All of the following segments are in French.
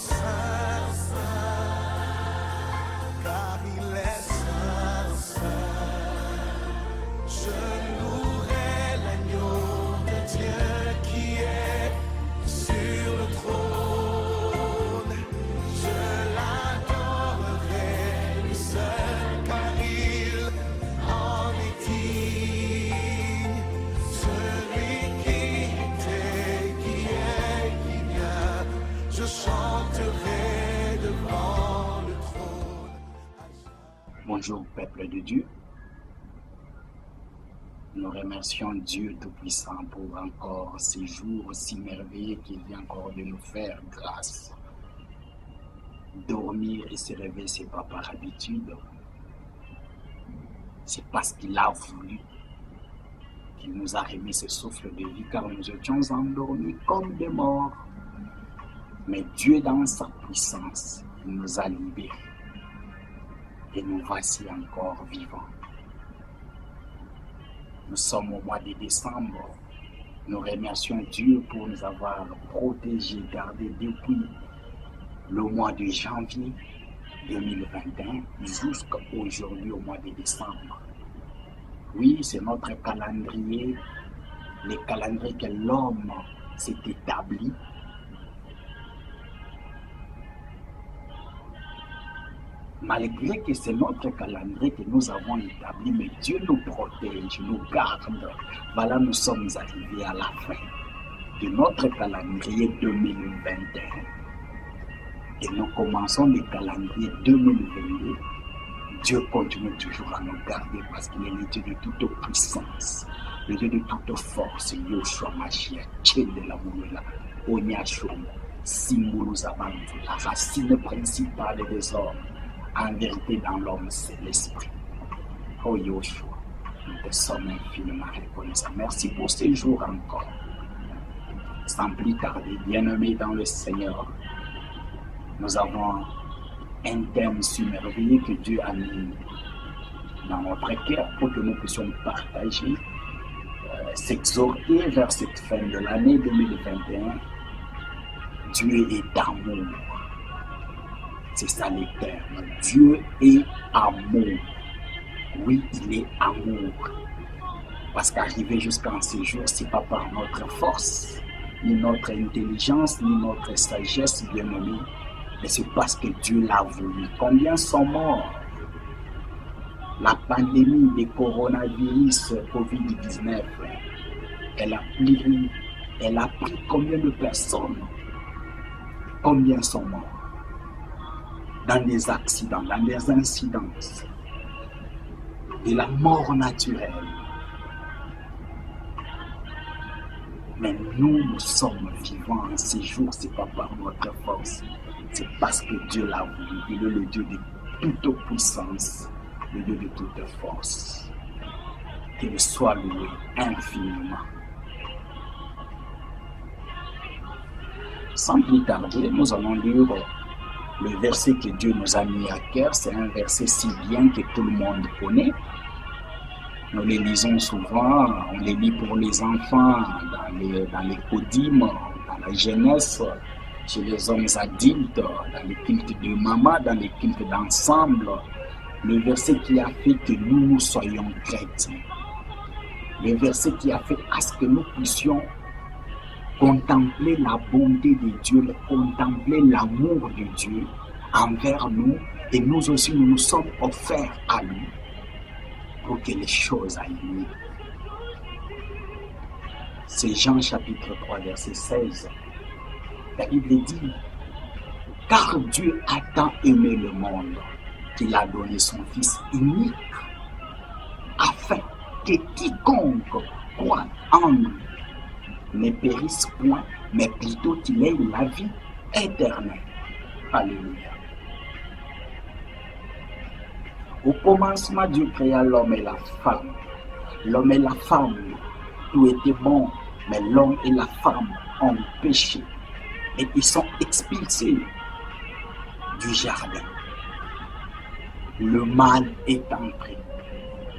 Saint, car il est saint, je louerai l'agneau de Dieu qui est sur le trône. Je l'adorerai, lui seul, car il en est digne. Celui qui était, qui est, qui vient, je chanterai devant le trône. Bonjour peuple de Dieu, nous remercions Dieu Tout-Puissant pour encore ces jours si merveilleux qu'il vient encore de nous faire grâce. Dormir et se réveiller, ce n'est pas par habitude, c'est parce qu'il a voulu qu'il nous a remis ce souffle de vie, car nous étions endormis comme des morts. Mais Dieu, dans sa puissance, nous a libérés. Et nous voici encore vivants. Nous sommes au mois de décembre. Nous remercions Dieu pour nous avoir protégés, gardés depuis le mois de janvier 2021 jusqu'à aujourd'hui au mois de décembre. Oui, c'est notre calendrier, le calendrier que l'homme s'est établi. Malgré que c'est notre calendrier que nous avons établi, mais Dieu nous protège, nous garde. Voilà, nous sommes arrivés à la fin de notre calendrier 2021. Et nous commençons le calendrier 2022. Dieu continue toujours à nous garder parce qu'il est le Dieu de toute puissance, le Dieu de toute force. Yoshua Mashiach, Tchè de la Moulela, Onyashom, Simboulouzabantou, la racine principale des hommes. En vérité, dans l'homme, c'est l'esprit. Oh Yoshua, nous te sommes infiniment reconnaissants. Merci pour ces jours encore. Sans plus tarder, bien-aimés dans le Seigneur, nous avons un thème si merveilleux que Dieu a mis dans notre cœur pour que nous puissions partager, s'exhorter vers cette fin de l'année 2021. Dieu est amour. C'est ça le terme. Dieu est amour. Oui, il est amour. Parce qu'arriver jusqu'à ce jour, ce n'est pas par notre force, ni notre intelligence, ni notre sagesse, bien aimé, mais c'est parce que Dieu l'a voulu. Combien sont morts? La pandémie du coronavirus Covid-19, elle a pris combien de personnes? Combien sont morts? Dans des accidents, dans des incidences, de la mort naturelle. Mais nous sommes vivants en ces jours, ce n'est pas par notre force, c'est parce que Dieu l'a voulu. Il est le Dieu de toute puissance, le Dieu de toute force. Qu'il soit loué infiniment. Sans plus tarder, nous allons lire le verset que Dieu nous a mis à cœur. C'est un verset si bien que tout le monde connaît. Nous le lisons souvent, on le lit pour les enfants, dans les codymes, dans la jeunesse, chez les hommes adultes, dans les cultes de maman, dans les cultes d'ensemble. Le verset qui a fait que nous soyons chrétiens. Le verset qui a fait à ce que nous puissions contempler la bonté de Dieu, contempler l'amour de Dieu envers nous, et nous aussi nous nous sommes offerts à lui pour que les choses aillent mieux. C'est Jean chapitre 3 verset 16. La Bible dit: car Dieu a tant aimé le monde qu'il a donné son Fils unique, afin que quiconque croit en lui ne périsse point, mais plutôt qu'il ait la vie éternelle. Alléluia. Au commencement, Dieu créa l'homme et la femme. L'homme et la femme, tout était bon, mais l'homme et la femme ont péché et ils sont expulsés du jardin. Le mal est entré.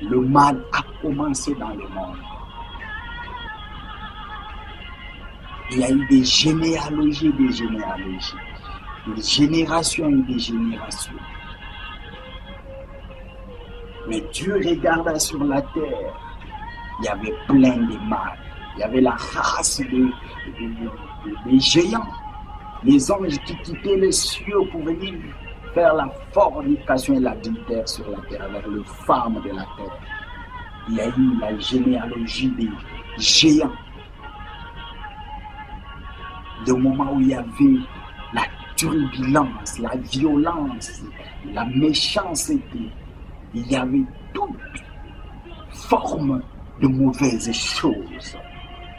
Le mal a commencé dans le monde. Il y a eu des généalogies, de génération et de génération. Mais Dieu regarda sur la terre, il y avait plein de mal. Il y avait la race des géants, les anges qui quittaient les cieux pour venir faire la fornication et l'adultère sur la terre avec les femmes de la terre. Il y a eu la généalogie des géants. Le moment où il y avait la turbulence, la violence, la méchanceté, il y avait toute forme de mauvaises choses.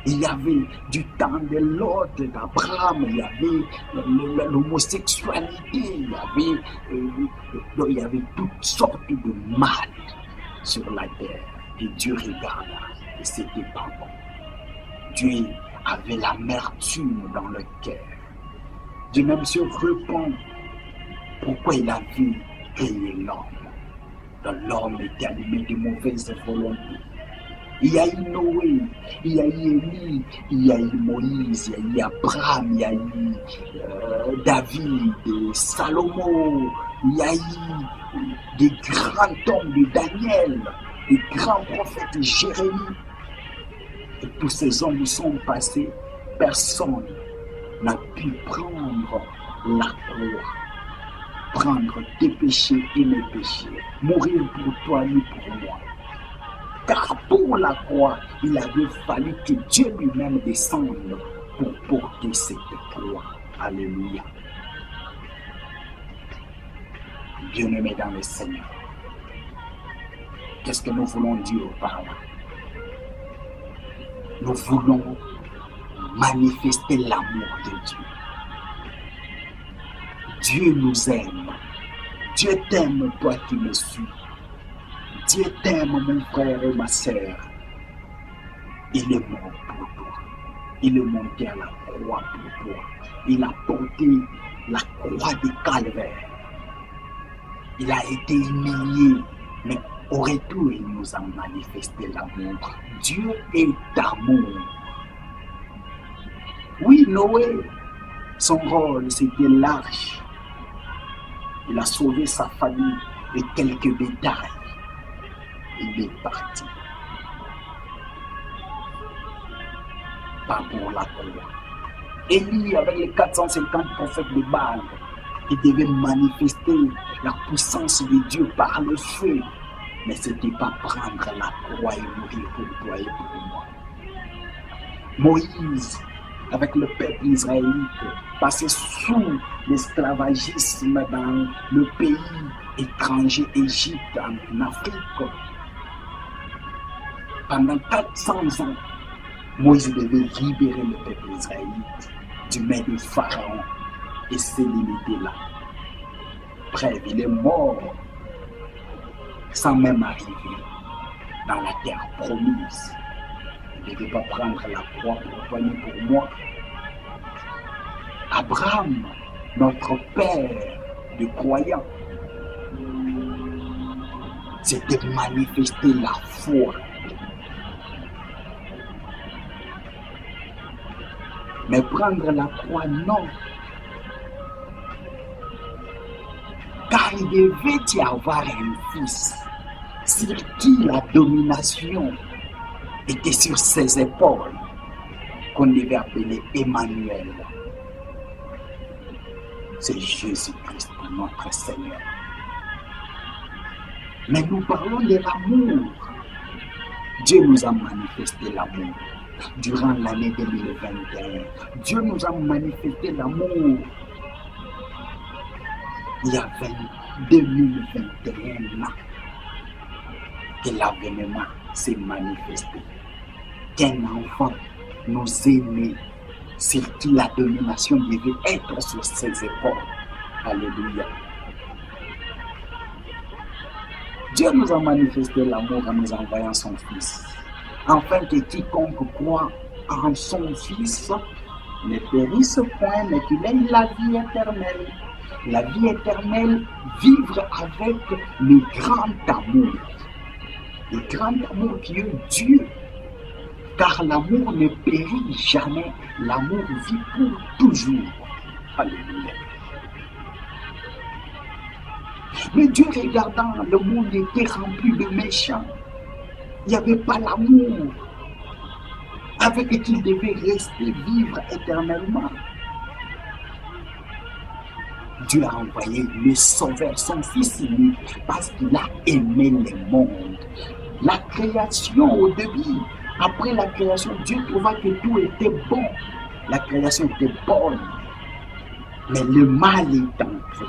Il y avait du temps de Lot, d'Abraham, il y avait l'homosexualité, il y avait toutes sortes de mal sur la terre. Et Dieu regarda et c'était pas bon. Dieu avait l'amertume dans le cœur. Dieu même se repent pourquoi il avait créé l'homme. L'homme était animé de mauvaises volontés. Il y a eu Noé, il y a eu Élie, il y a eu Moïse, il y a eu Abraham, il y a eu David, Salomon, il y a eu des grands hommes de Daniel, des grands prophètes, Jérémie. Et tous ces hommes sont passés, personne n'a pu prendre la croix, prendre tes péchés et mes péchés, mourir pour toi et pour moi. Car pour la croix, il avait fallu que Dieu lui-même descende pour porter cette croix. Alléluia. Bien-aimés dans le Seigneur, qu'est-ce que nous voulons dire par là? Nous voulons manifester l'amour de Dieu. Dieu nous aime. Dieu t'aime, toi qui me suis. Dieu t'aime, mon frère et ma sœur. Il est mort pour toi. Il est monté à la croix pour toi. Il a porté la croix de Calvaire. Il a été humilié, mais au retour, il nous a manifesté l'amour. Dieu est amour. Oui, Noé, son rôle, c'était l'arche. Il a sauvé sa famille et quelques bétails. Il est parti. Pas pour la croix. Élie, avec les 450 prophètes de Baal, il devait manifester la puissance de Dieu par le feu. Mais ce n'était pas prendre la croix et mourir pour toi et pour moi. Moïse, avec le peuple israélite, passait sous l'esclavagisme dans le pays étranger, Égypte, en Afrique. Pendant 400 ans, Moïse devait libérer le peuple israélite du maître de Pharaon et s'est limité là. Bref, il est mort sans même arriver dans la terre promise. Il ne devait pas prendre la croix pour toi ni pour moi. Abraham, notre père de croyants, c'était manifester la foi. Mais prendre la croix, non. Car il devait y avoir un fils sur qui la domination était sur ses épaules, qu'on devait appeler Emmanuel. C'est Jésus-Christ, notre Seigneur. Mais nous parlons de l'amour. Dieu nous a manifesté l'amour. Durant l'année 2021, Dieu nous a manifesté l'amour. Il y a 2021 ans que l'avènement s'est manifesté. Qu'un enfant nous aimait, sur qui la domination devait être sur ses épaules. Alléluia. Dieu nous a manifesté l'amour en nous envoyant son Fils, afin que quiconque croit en son Fils ne périsse point, mais qu'il ait la vie éternelle. La vie éternelle, vivre avec le grand amour. Le grand amour qui est Dieu. Car l'amour ne périt jamais. L'amour vit pour toujours. Alléluia. Mais Dieu regardant, le monde était rempli de méchants. Il n'y avait pas l'amour avec qui il devait rester vivre éternellement. Dieu a envoyé le Sauveur, son Fils unique, parce qu'il a aimé le monde. La création au début, après la création, Dieu trouva que tout était bon. La création était bonne, mais le mal est entré.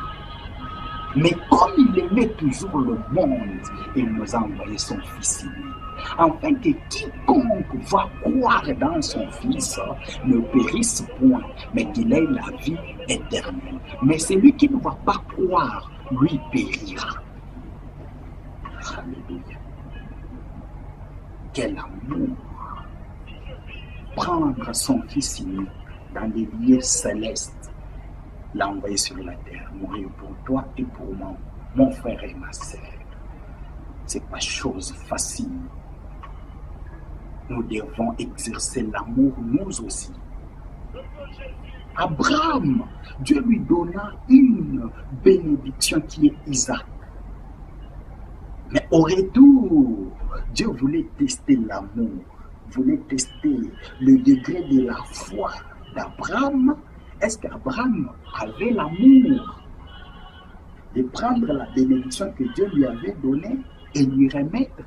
Mais comme il aimait toujours le monde, il nous a envoyé son Fils unique, afin que quiconque va croire dans son Fils ne périsse point, mais qu'il ait la vie éternelle. Mais celui qui ne va pas croire, lui périra. Alléluia. Quel amour! Prendre son Fils unique dans les lieux célestes, l'envoyer sur la terre, mourir pour toi et pour moi, mon frère et ma sœur. Ce n'est pas chose facile. Nous devons exercer l'amour nous aussi. Abraham, Dieu lui donna une bénédiction qui est Isaac. Mais au retour, Dieu voulait tester l'amour, voulait tester le degré de la foi d'Abraham. Est-ce qu'Abraham avait l'amour de prendre la bénédiction que Dieu lui avait donnée et lui remettre,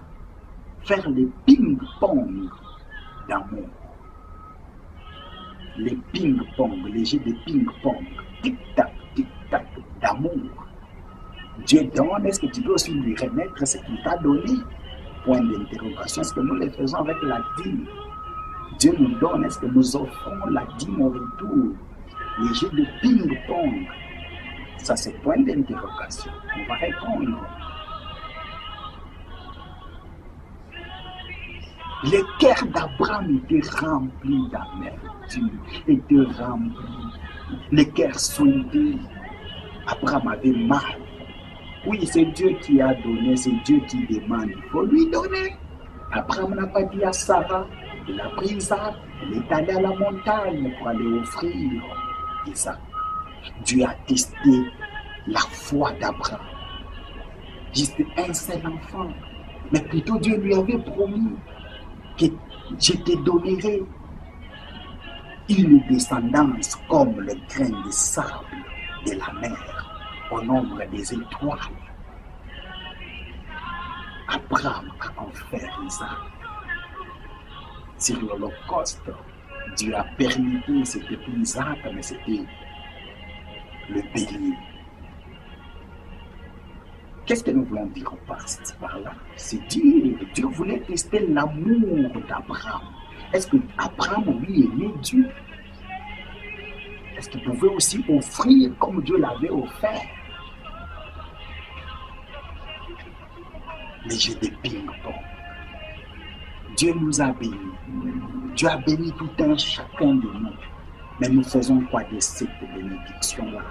faire le ping-pong d'amour? Les ping-pong, les jeux de ping-pong, tic-tac d'amour. Dieu donne, est-ce que tu peux aussi lui remettre ce qu'il t'a donné? Point d'interrogation. Est-ce que nous le faisons avec la dîme? Dieu nous donne, est-ce que nous offrons la dîme au retour? Les jeux de ping-pong, ça c'est point d'interrogation. On va répondre. Le cœur d'Abraham était rempli d'amertume, était rempli. Le cœur soudé. Abraham avait mal. Oui, c'est Dieu qui a donné, c'est Dieu qui demande. Il faut lui donner. Abraham n'a pas dit à Sarah, il a pris Isaac, il est allé à la montagne pour aller offrir Isaac. Dieu a testé la foi d'Abraham. Juste un seul enfant. Mais plutôt Dieu lui avait promis que je te donnerai une descendance comme le grain de sable de la mer, au nombre des étoiles. Abraham a offert Isaac. Sur l'Holocauste, Dieu a permis que c'était plus Isaac, mais c'était le bélier. Qu'est-ce que nous voulons dire par là? C'est Dieu. Dieu voulait tester l'amour d'Abraham. Est-ce que Abraham lui aimait Dieu? Est-ce qu'il pouvait aussi offrir comme Dieu l'avait offert? Les jeux de ping-pong. Dieu nous a bénis. Dieu a béni tout un chacun de nous. Mais nous faisons quoi de cette bénédiction-là?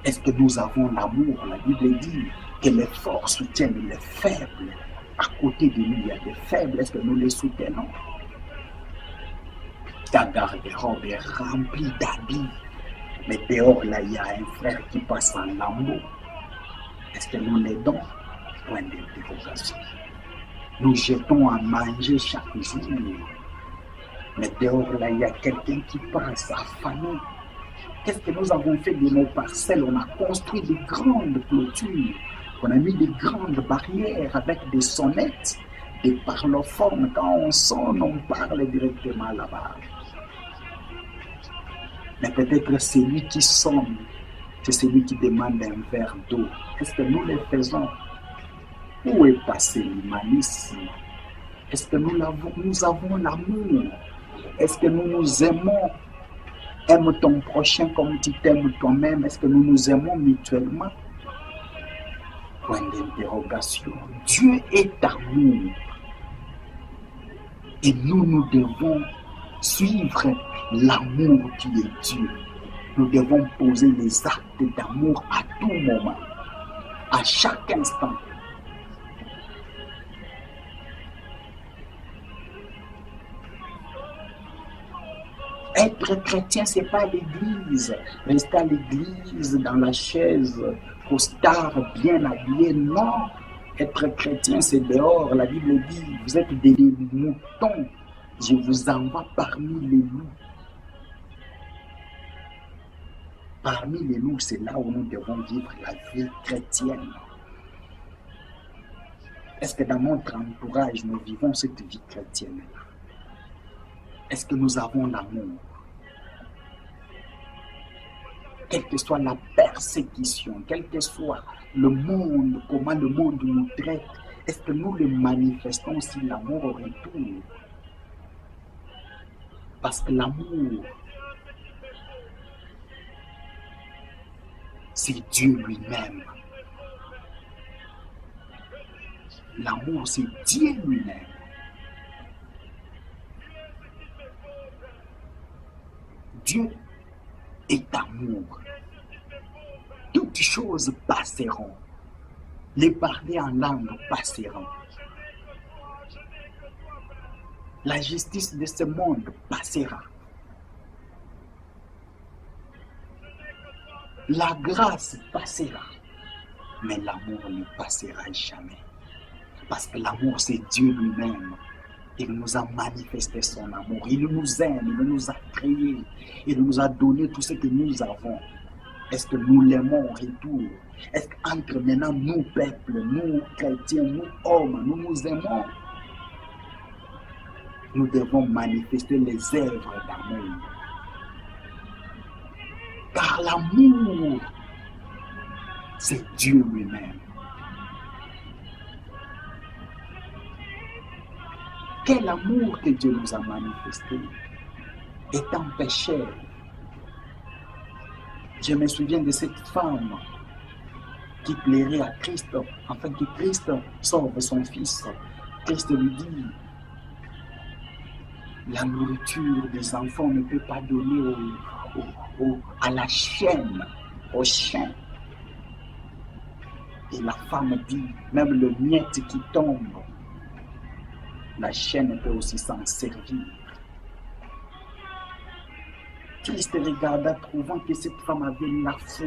Est-ce que nous avons l'amour? La Bible dit que les forts soutiennent les faibles. À côté de nous, il y a des faibles. Est-ce que nous les soutenons? Ta garde-robe est remplie d'habits. Mais dehors, là, il y a un frère qui passe en lambeau. Est-ce que nous l'aidons? Point d'interrogation. Nous jetons à manger chaque jour. Mais dehors, là, il y a quelqu'un qui passe affamé. Qu'est-ce que nous avons fait de nos parcelles? On a construit de grandes clôtures. On a mis de grandes barrières avec des sonnettes, des parlophones. Quand on sonne, on parle directement là-bas. Mais peut-être celui qui sonne, c'est celui qui demande un verre d'eau. Est-ce que nous le faisons? Où est passé l'humanisme? Est-ce que nous avons l'amour? Est-ce que nous nous aimons? Aime ton prochain comme tu t'aimes toi-même. Est-ce que nous nous aimons mutuellement? Point d'interrogation. Dieu est amour. Et nous devons suivre l'amour qui est Dieu. Nous devons poser les actes d'amour à tout moment, à chaque instant. Être chrétien, ce n'est pas l'église. Rester à l'église, dans la chaise, costard, bien habillé. Non. Être chrétien, c'est dehors. La Bible dit, vous êtes des moutons. Je vous envoie parmi les loups. Parmi les loups, c'est là où nous devons vivre la vie chrétienne. Est-ce que dans notre entourage, nous vivons cette vie chrétienne? Est-ce que nous avons l'amour? Quelle que soit la persécution, quel que soit le monde, comment le monde nous traite, est-ce que nous le manifestons si l'amour au retour? Parce que l'amour, c'est Dieu lui-même. L'amour, c'est Dieu lui-même. Dieu est amour. Toutes choses passeront. Les parler en langue passeront. La justice de ce monde passera. La grâce passera. Mais l'amour ne passera jamais. Parce que l'amour, c'est Dieu lui-même. Il nous a manifesté son amour. Il nous aime, il nous a créés. Il nous a donné tout ce que nous avons. Est-ce que nous l'aimons en retour? Est-ce qu'entre maintenant, nous, peuples, nous, chrétiens, nous, hommes, nous nous aimons? Nous devons manifester les œuvres d'amour. Car l'amour, c'est Dieu lui-même. Quel amour que Dieu nous a manifesté. Étant pécheur, je me souviens de cette femme qui plairait à Christ, afin que Christ sauve son fils. Christ lui dit, la nourriture des enfants ne peut pas donner à la chienne, au chien. Et la femme dit, même le miette qui tombe, la chienne peut aussi s'en servir. Christ regarda, trouvant que cette femme avait la foi.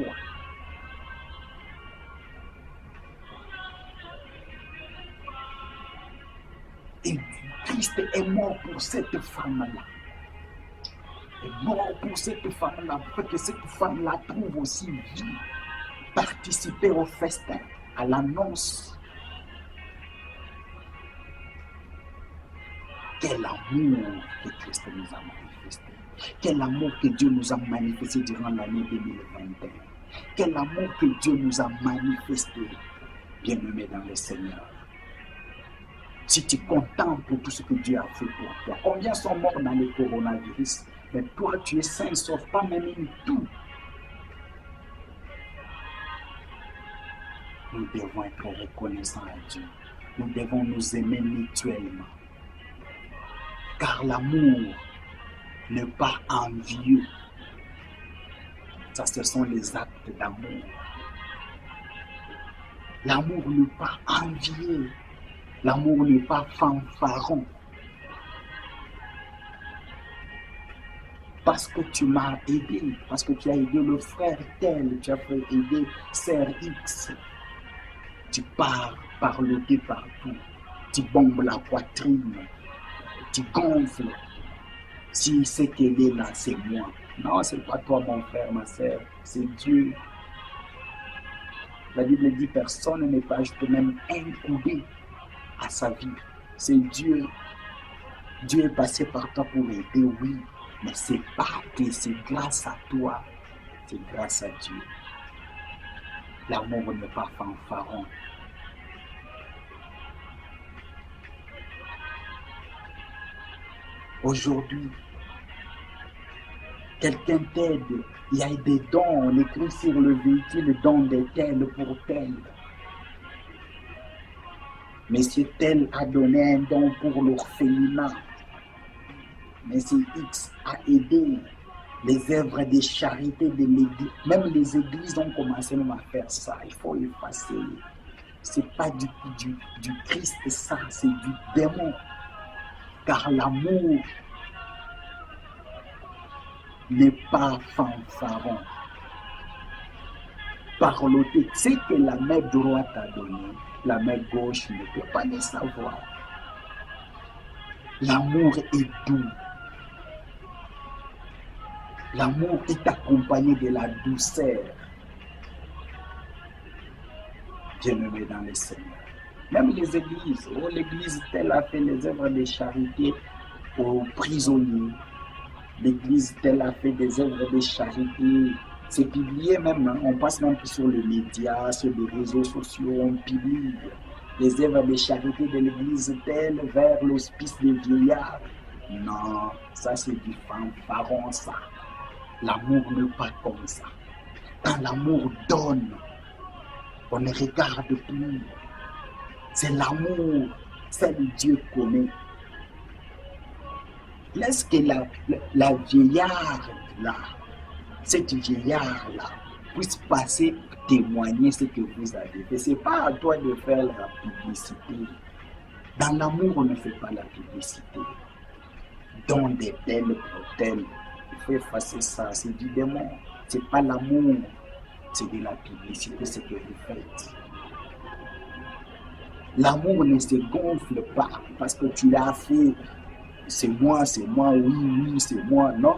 Et Christ est mort pour cette femme-là. Est mort pour cette femme-là, pour que cette femme-là trouve aussi vie. Participer au festin, à l'annonce. Quel amour que Christ nous a manifesté. Quel amour que Dieu nous a manifesté durant l'année 2021. Quel amour que Dieu nous a manifesté, bien-aimé dans le Seigneur. Si tu contemples tout ce que Dieu a fait pour toi, combien sont morts dans le coronavirus? Mais toi, tu es sain, sauf pas même une toux. Nous devons être reconnaissants à Dieu. Nous devons nous aimer mutuellement. Car l'amour n'est pas envieux. Ça, ce sont les actes d'amour. L'amour n'est pas envieux. L'amour n'est pas fanfaron. Parce que tu m'as aidé, parce que tu as aidé le frère tel, tu as aidé sœur X. Tu pars parloter partout. Tu bombes la poitrine. Tu gonfles. Si c'est qu'elle est là, c'est moi. Non, c'est pas toi, mon frère, ma sœur. C'est Dieu. La Bible dit personne n'est pas ajouté même un coudé à sa vie. C'est Dieu. Dieu est passé par toi pour aider, oui. Mais c'est pas que c'est grâce à toi. C'est grâce à Dieu. L'amour n'est pas fanfaron. Aujourd'hui, quelqu'un t'aide, il y a des dons, on écrit sur le véhicule don de tel pour tel. Monsieur tel a donné un don pour l'orphelinat. Monsieur X a aidé les œuvres de charité de l'église. Même les églises ont commencé à faire ça. Il faut effacer. Ce n'est pas du Christ, ça, c'est du démon. Car l'amour n'est pas fanfaron, parloter. Ce que la main droite a donné, la main gauche ne peut pas le savoir. L'amour est doux. L'amour est accompagné de la douceur. Bien-aimé dans le Seigneur. Même les églises, l'église telle a fait les œuvres de charité aux prisonniers. L'église telle a fait des œuvres de charité. C'est publié même, on passe même sur les médias, sur les réseaux sociaux, on publie les œuvres de charité de l'église telle vers l'hospice des vieillards. Non, ça c'est du fanfaron ça. L'amour n'est pas comme ça. Quand l'amour donne, on ne regarde plus. C'est l'amour, c'est le Dieu connaît. Laisse que la vieillarde là, cette vieillarde là, puisse passer témoigner ce que vous avez fait. Ce n'est pas à toi de faire la publicité. Dans l'amour, on ne fait pas la publicité. Dans des belles bretelles, il faut effacer ça, c'est du démon. Ce n'est pas l'amour, c'est de la publicité, ce que vous faites. L'amour ne se gonfle pas parce que tu l'as fait. C'est moi, oui, c'est moi. Non.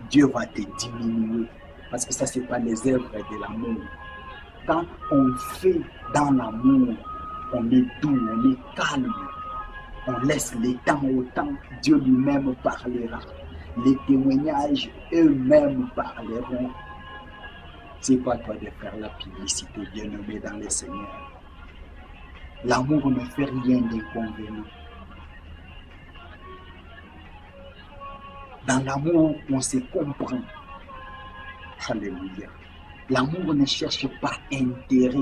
Dieu va te diminuer parce que ça, ce n'est pas les œuvres de l'amour. Quand on fait dans l'amour, on est doux, on est calme, on laisse le temps au temps, Dieu lui-même parlera. Les témoignages eux-mêmes parleront. C'est pas toi de faire la publicité, bien-aimé dans le Seigneur. L'amour ne fait rien d'inconvénient. Dans l'amour, on se comprend. Alléluia. L'amour ne cherche pas intérêt.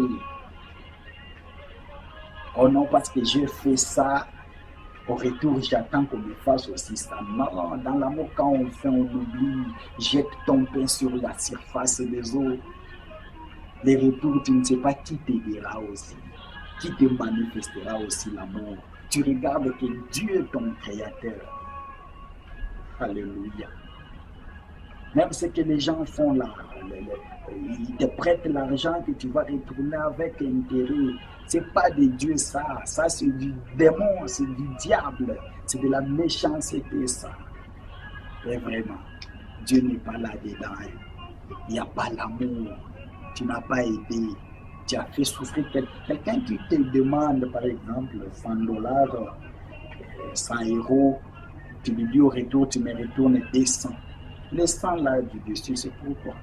Oh non, parce que j'ai fait ça, au retour, j'attends qu'on me fasse aussi ça. Non, dans l'amour, quand on fait, on oublie. Jette ton pain sur la surface des eaux. Les retours, tu ne sais pas qui t'aidera aussi, qui te manifestera aussi l'amour. Tu regardes que Dieu est ton créateur. Alléluia. Même ce que les gens font là, ils te prêtent l'argent que tu vas retourner avec intérêt. C'est pas de Dieu ça. Ça c'est du démon, c'est du diable. C'est de la méchanceté ça. Et vraiment, Dieu n'est pas là-dedans. Il n'y a pas l'amour. Tu n'as pas aidé. Tu as fait souffrir quelqu'un qui te demande par exemple $100, 100 €. Tu lui dis au retour, tu me retournes 200. Les 100 là du dessus, c'est pourquoi?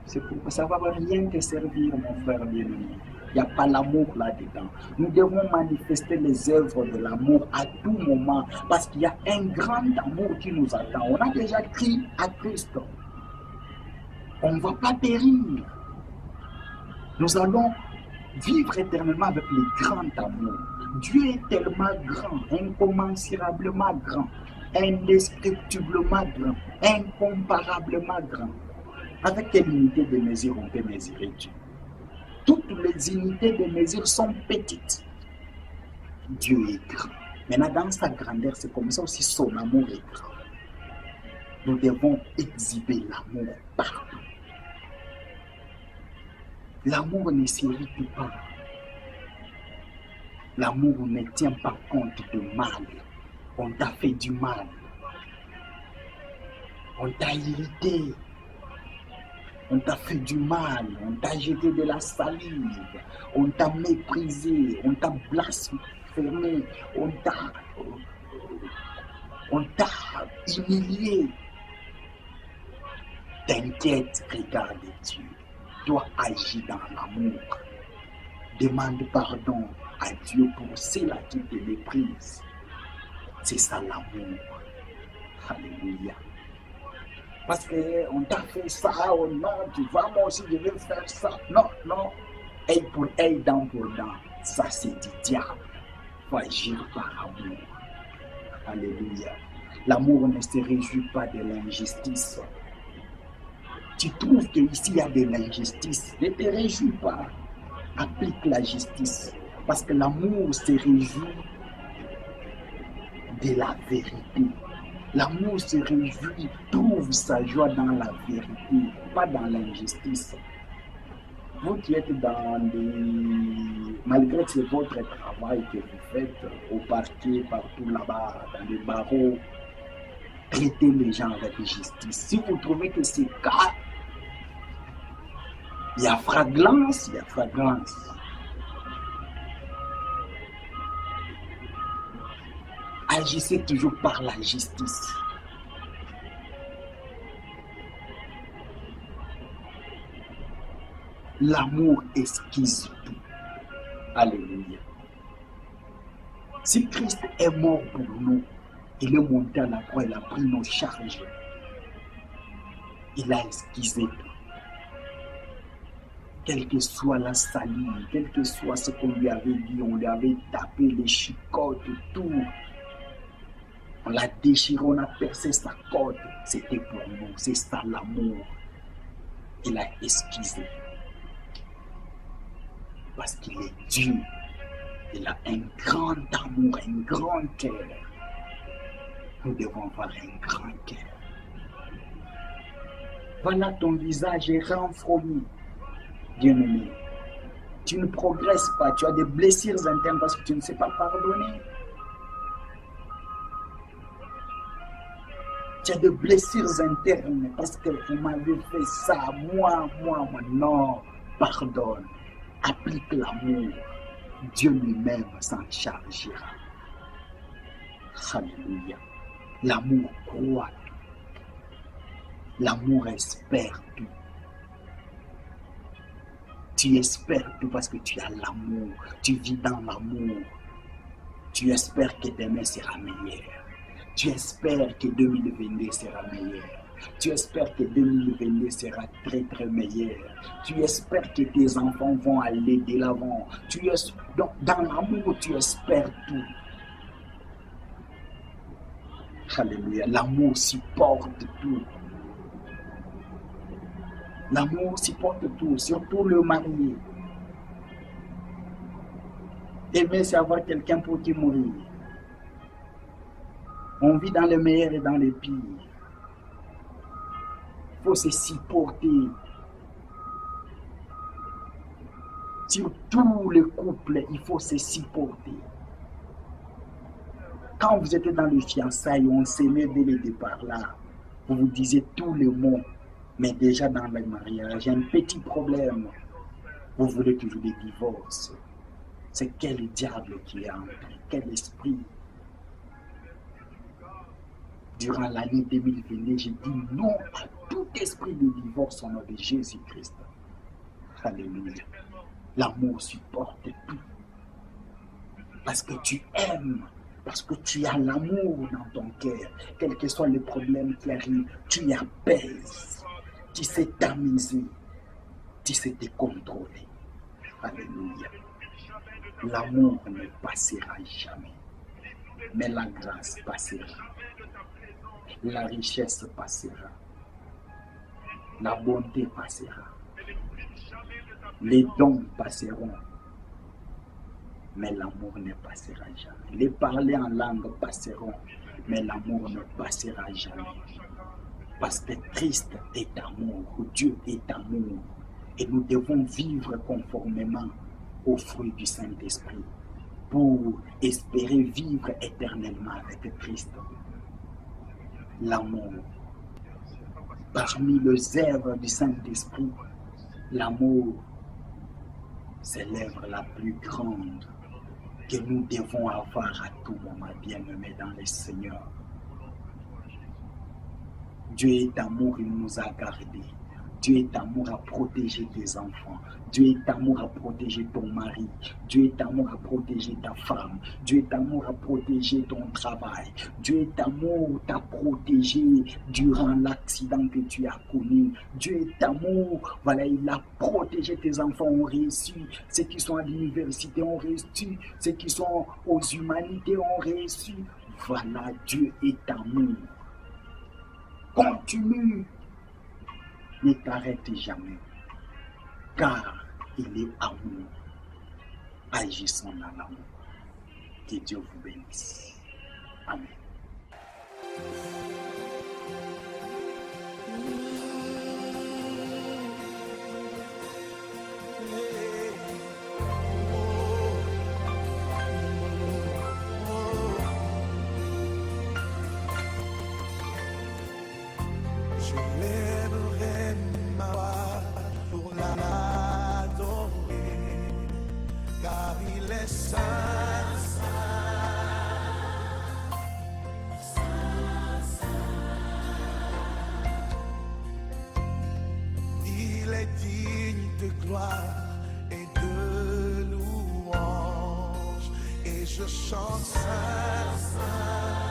C'est pourquoi ça ne va rien te servir, mon frère bien-aimé. Il n'y a pas l'amour là-dedans. Nous devons manifester les œuvres de l'amour à tout moment parce qu'il y a un grand amour qui nous attend. On a déjà crié à Christ. On ne va pas périr. Nous allons vivre éternellement avec le grand amour. Dieu est tellement grand, incommensurablement grand, indescriptiblement grand, incomparablement grand. Avec quelle unité de mesure on peut mesurer Dieu? Toutes les unités de mesure sont petites. Dieu est grand. Maintenant, dans sa grandeur, c'est comme ça aussi son amour est grand. Nous devons exhiber l'amour partout. L'amour ne s'irrite pas. L'amour ne tient pas compte de mal. On t'a fait du mal. On t'a irrité. On t'a fait du mal. On t'a jeté de la salive. On t'a méprisé. On t'a blasphémé. On t'a humilié. T'inquiète, regarde Dieu. Toi, agis dans l'amour. Demande pardon à Dieu pour ceux-là qui te méprisent. C'est ça l'amour. Alléluia. Parce qu'on t'a fait ça, oh non, tu vois, moi aussi je vais faire ça. Non, non. Œil pour œil, dent pour dent. Ça, c'est du diable. Il faut agir par amour. Alléluia. L'amour ne se réjouit pas de l'injustice. Tu trouves qu'ici il y a de l'injustice. Ne te réjouis pas. Applique la justice. Parce que l'amour se réjouit de la vérité. L'amour se réjouit, trouve sa joie dans la vérité, pas dans l'injustice. Vous qui êtes malgré que c'est votre travail que vous faites au parquet, partout là-bas, dans les barreaux, traitez les gens avec justice. Si vous trouvez que c'est cas, il y a fragrance, il y a fragrance. Agissez toujours par la justice. L'amour esquisse tout. Alléluia. Si Christ est mort pour nous, il est monté à la croix, il a pris nos charges. Il a esquissé tout. Quelle que soit la salive, quel que soit ce qu'on lui avait dit, on lui avait tapé les chicottes, tout. On l'a déchiré, on a percé sa côte. C'était pour nous, c'est ça l'amour. Il a esquissé. Parce qu'il est Dieu. Il a un grand amour, un grand cœur. Nous devons avoir un grand cœur. Voilà, ton visage est renfrogné. Bien-aimé, tu ne progresses pas, tu as des blessures internes parce que tu ne sais pas pardonner. Tu as des blessures internes parce que vous m'avez fait ça, moi. Non, pardonne, applique l'amour. Dieu lui-même s'en chargera. Alléluia. L'amour croit tout. L'amour espère tout. Tu espères tout parce que tu as l'amour. Tu vis dans l'amour. Tu espères que demain sera meilleur. Tu espères que 2022 sera meilleur. Tu espères que 2022 sera très très meilleur. Tu espères que tes enfants vont aller de l'avant. Donc, dans l'amour, tu espères tout. Alléluia. L'amour supporte tout. L'amour supporte tout, surtout le marié. Aimer, c'est avoir quelqu'un pour qui mourir. On vit dans le meilleur et dans le pire. Il faut se supporter. Sur tous les couples, il faut se supporter. Quand vous étiez dans le fiançailles, on s'aimait dès le départ là. Vous vous disiez tous les mots. Mais déjà dans le mariage, il y a un petit problème. Vous voulez toujours des divorces. C'est quel diable qui est entré? Quel esprit? Durant l'année 2022, j'ai dit non à tout esprit de divorce au nom de Jésus-Christ. Alléluia. L'amour supporte tout. Parce que tu aimes, parce que tu as l'amour dans ton cœur. Quels que soient les problèmes qui arrivent, tu y apaises. Tu sais t'amuser. Tu sais te contrôler. Alléluia. L'amour ne passera jamais. Mais la grâce passera. La richesse passera. La bonté passera. Les dons passeront. Mais l'amour ne passera jamais. Les parler en langue passeront. Mais l'amour ne passera jamais. Parce que Christ est amour. Dieu est amour. Et nous devons vivre conformément aux fruits du Saint-Esprit pour espérer vivre éternellement avec Christ. L'amour. Parmi les œuvres du Saint-Esprit, l'amour, c'est l'œuvre la plus grande que nous devons avoir à tout moment, bien-aimés dans le Seigneur. Dieu est amour, il nous a gardés. Dieu est amour à protéger tes enfants. Dieu est amour à protéger ton mari. Dieu est amour à protéger ta femme. Dieu est amour à protéger ton travail. Dieu est amour à protéger durant l'accident que tu as connu. Dieu est amour, voilà, il a protégé tes enfants, ont réussi. Ceux qui sont à l'université ont réussi. Ceux qui sont aux humanités ont réussi. Voilà, Dieu est amour. Continue. Ne t'arrête jamais, car il est amour. Agissons dans l'amour. Que Dieu vous bénisse. Amen. Je lèverai ma voix pour l'adorer, car il est saint, il est digne de gloire et de louange, et je chante saint, saint.